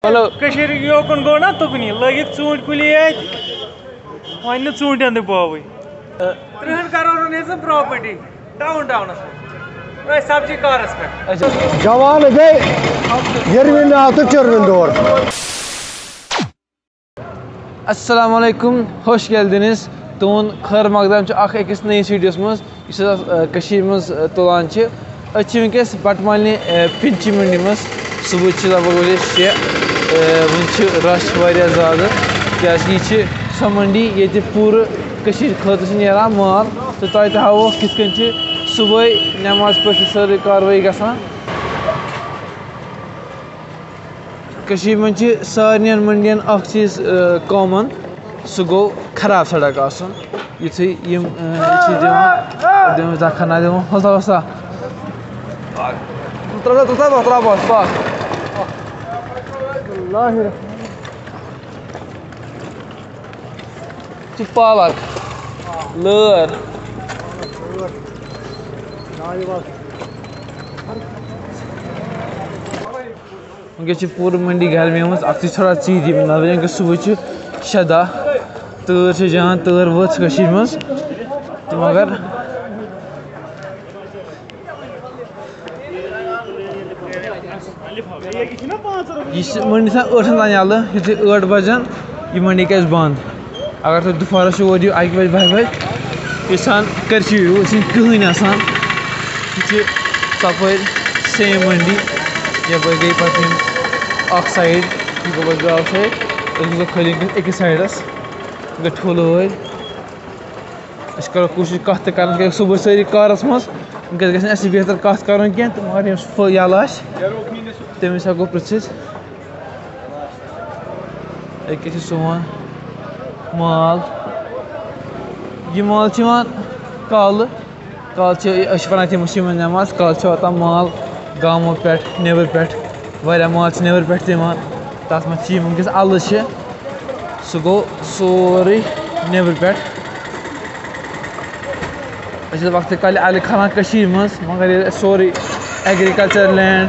Hello योकन गो ना तुकनी लगित चूंट कुली one चूंटन तो पावे 3 करोड़ प्रॉपर्टी डाउन टाउन सब्जी कारस पे जवान गए यरविन आत चरविन दौर अस्सलाम वालेकुम खुश गेldiniz तुन खैर मकदम अकिस नईस वीडियोस मज मज तुलान वनकस बटमालि पिंची मंडी मज सुबह लगभग 6 वन रश वारिया ज़्यादा क्या सो मंडी ये पूरे खत नान माल तो तुम हावो कित सुबह नमाज पे सारी कार्रवाई गसान मज सारे मंडियन चीज़ कॉमन सह गो खराब सड़क आसन युथे खना दिम हसा वसा पालक लर वनकस पूरे मंडी गर्मी मज अत थोड़ा चीज नजर सुबह 6 तर जान तर वच मज तो मगर मंडी सान 8 तान यल युथे 8 बजन यह मंडी गज बंद अगर तुम दुपहर और 1 बजे 2 बजे सान कर्फ्यू कहें आसान तप सेम मंडी यप गई पे साइड गो ब्या साइड खाली अकिस साइडस गई ठुल करो कोशिश कत कर सुबह सारी कारस मज वनकस ग बेहतर कत कर तो मगर यल तमिस हेको पृथित अके सोन माल यह माल कल वन तम नमाज कल वातान माल गामों पे नबर पे वारिया माल नबर पे तथ मज वनकस अल सह गो सोरे नबर पे वक्त कल अल खाना मज मगर सोरे एग्रीकल्चर लैंड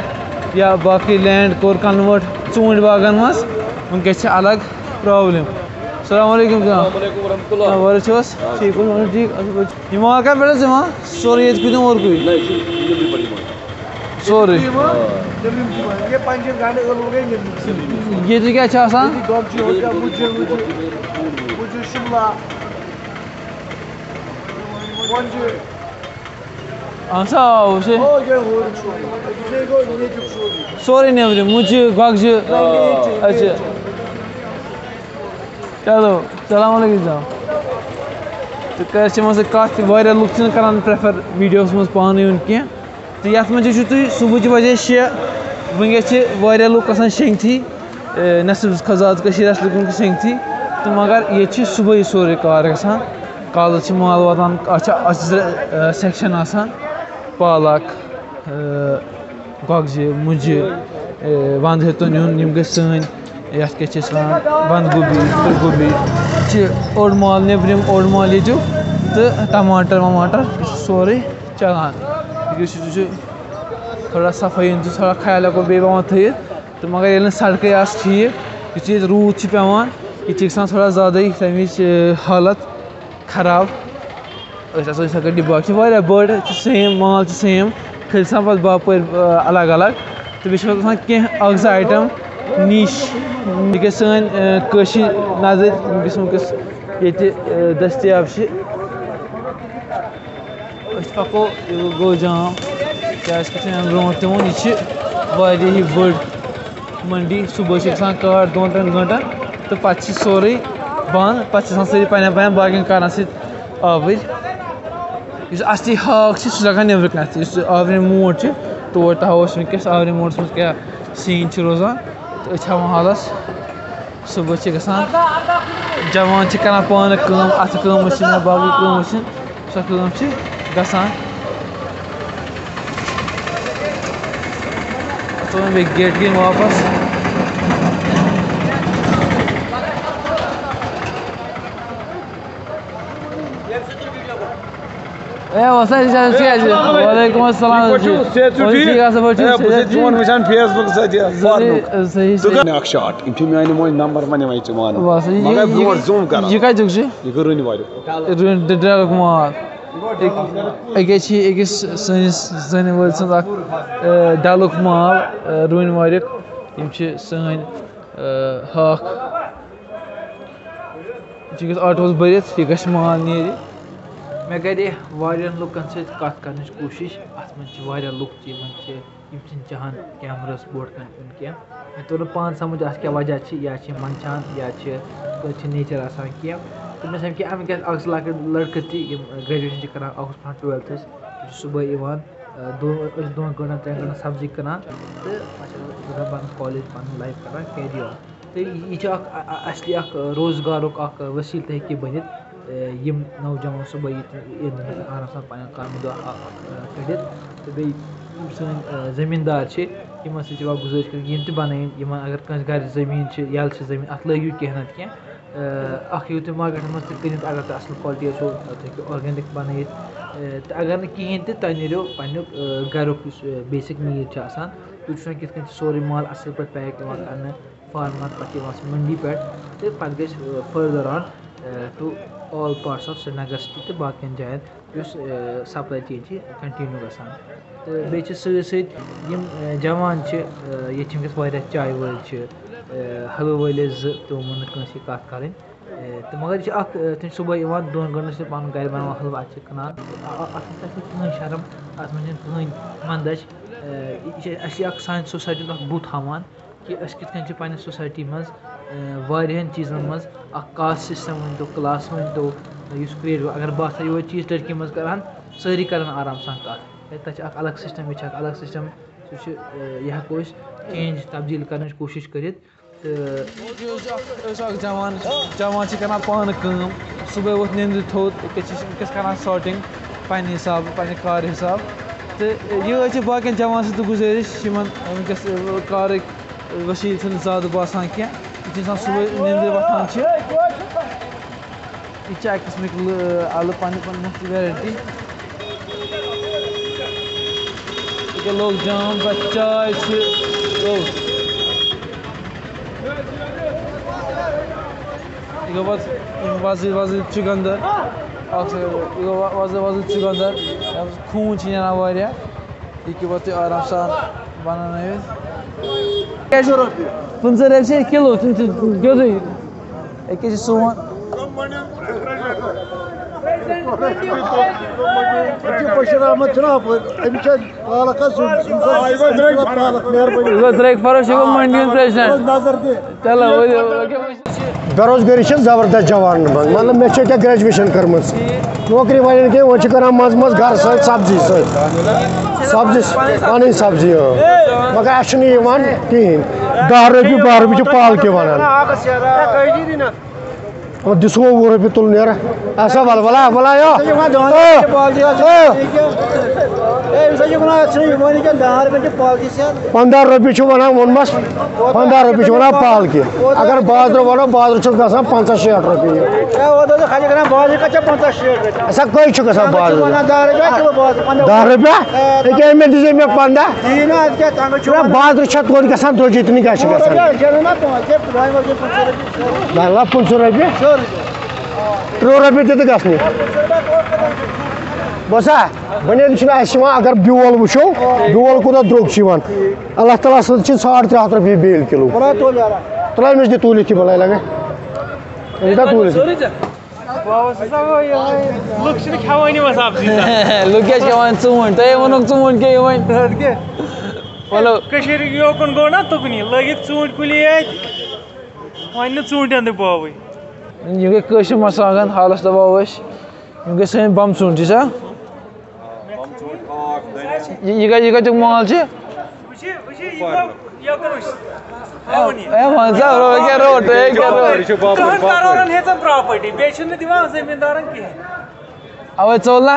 या बाकी लैंड कोर कन्वर्ट चूंट बागन मज वनकस अलग प्रॉब्लम अस्सलामुअलैकुम ठीक ठीक यह माल कम पे सोरे ये कुछ और सोरे ये क्या सोरे नबर मुझ गज अच्छा चलो सलाम तो कर कत वारिया लुक कर प्रेफर वीडियोस मज पान यून कह तो ये मज तुम सुबह बजे 6 वनकस वारिया लुक शेंगथी नसब खजात लुकन शेंगथी तो मगर ये सुबह सोरे कार गसान कल माल वातान सेक्शन आसान पालक गगज मुज वंद हेतुन यून गई सन ये बंद गोभी फुल गोभी ओड माल नबरम ओड माल ये तो टमाटर वमाटर सोरे चलान थोड़ा सफाई थोड़ा ख्याल हेको बेवान थ तो मगर ये सड़क ठीक ये रूद पेवान ये थोड़ा ज़्यादा तमिच हालत खराब डिब्बा वारिया बड़ सेम माल सेम खिलसान पे बापर अलग अलग तो बेन कह आइटम निश ये सन नजर वनकस ये दस्तियाब पको गो जाम क्या ब्रो तोन यह बड़ मंडी सुबह कार 2-3 घंटन तो पे सोरे बंद पे सारी पे बाकी कर आवर असली हाक सह लगा नबर कन आवरे मोड तौर तहाव वनकस आवरे मोडस मज क्या सीन रोजान तो हावान हालस सुबह गसान जवान कर पान अत या बाकी सो गसान तो गेट गई वापस Olsan sen şey acı. Aleyküm assalam. Akşat. İmti yani moy number mane mai çuman. Manga bro zoom kara. Ye kaç çıkışı? Yıkırını var. Rün dedrel kuma. Ege sani völsün ak daluk mal rün varik. İmçi sani hak. Çünkü artoz barit yıkaş mal niyedi. मैं कह वारियन लुकन से कत करने कोशिश अत मन वारिया look यम चाहान कैमरस boat कन क्या मैं तो पान समझ अत क्या वजह या मंचान या नेचर आसान क्या तो मैं समझ अम गस लकट लड़के ग्रेजुएशन कर 12th सुबह दोन गंटन 3 गंटन सब्जी कर तो पन कॉलेज पन लाइफ कर कैरी ऑन तो यह असली रोजगार वसील तक बनित यम नौजवान सुबह आराम सान पे काम कड़ित तो बे जमींदार यम गुजारिश कर बन अगर कंस घर जमीन यल जमीन अत लगियो कह ना क्या हेू तुम मार्केट मज कनित अगर तुम असल क्वालिटी ऑर्गेनिक बन तो अगर नहन तो तुम नो पे गुक बेसिक नीड तुम कित सोरे माल असल पे पैक कर फार्मर पे मंडी पे तो पे गई further on to all parts of Srinagar city तो बाकियन जायन सप्लाई चेन कंटिन्यू गसान तो बेच सम जवान ये चाय वल हलव वल तमन कंस कत कर तो मगर तुम सुबह 2 गंटन से पन घर बना हलव अत कनान कहीं शर्म अत मन कहीं मंदच सान सोसाइटी बुत हावान कि कित पे सोसाइटी मज वारियन चीज़न मज कास्ट सिस्टम वन तो क्लास वन तो क्रिएट अगर बह यो चीज़ लड़की मज करान सारी कर आराम सान कत तक अलग सिस्टम यह अलग सिस्टम यह हेको चेंज तब्दील कर कोशिश कर जवान कर पान सुबह वो निंद्र थोद कर सॉर्टिंग पे हिसाब पे कार हिसाब तो यह बाकी जवान तो गुजारिश वनकस कार वसील ज़्यादा बसान क्या इंसान सुबह निंद्र वथान यह किस्मिक आलू पन मुख्त वेराइटी लोग जाम चाय वज चुकंदर वज चुकंदर खून नान यह पे आराम सान बन 15 रपये किलो गोद ये सोन बेरोजगारी जबरदस्त जवान मतलब मे क्या ग्रेजुएशन कर नौकरी वन कह वो कर मज मज घर सब्जी सब्जी पन सब्जी मगर अस कहें 10 रपये 12 रपये पाल के वन दिसो 20 रपये तुल नेर ऐसा बल बला बला 15 रपये वन वोनमस 15 रपये वन पाल के अगर बाजर वो बाजर 50-60 रपये ऐसा कई बाजर 10 रपये मे दीजिए मे 15 बाजर तोड़ ग 20 इतनी क्या 500 रपये 3 रपये ते गई बसा बने अगर ब्योल वो ब्योल कूदा द्रोग अल्लाह ताला 350 रपये बेल किलो तुलामिश दि तूलित बल लगे तूलित लुक चून तुम वो चून क्या योकन गो ना तुकनी लगित चूट कुली वन चूटन तो पावे यह गई मसागन हालस दबाव गई सन बम चून यह कत माल अवे चोल ना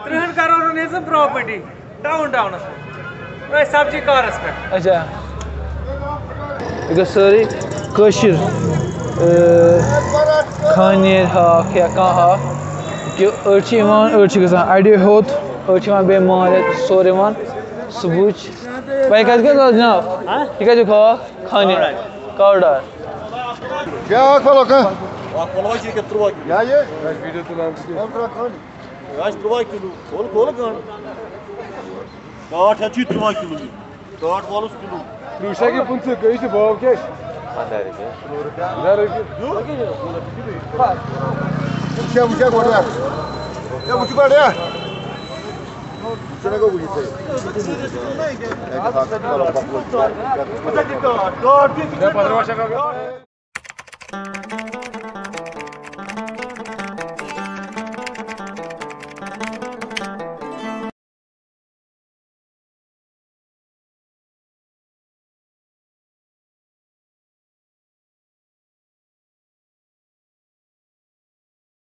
3 करोड़ प्रॉपर्टी डाउन सब्जी कारस पे अच्छा यह सारी कशिर खानेर हाक या कह हाक कि अड़ी गसान अड़ी होत अड़ी बे माल सोरे सुबह भाई कत जनाब यह कत खा खाने कावडार क्या खोलो का Ya ye. Video tulan. Kaç 3 kilo. Kol kan. Kaç açı 3 kilo. Kaç valus kilo. Ruşa ki puntu kayışı bav keş. Andare ke. Nerede? Uçak orada. Ya uçak orada. Sana ko buji say.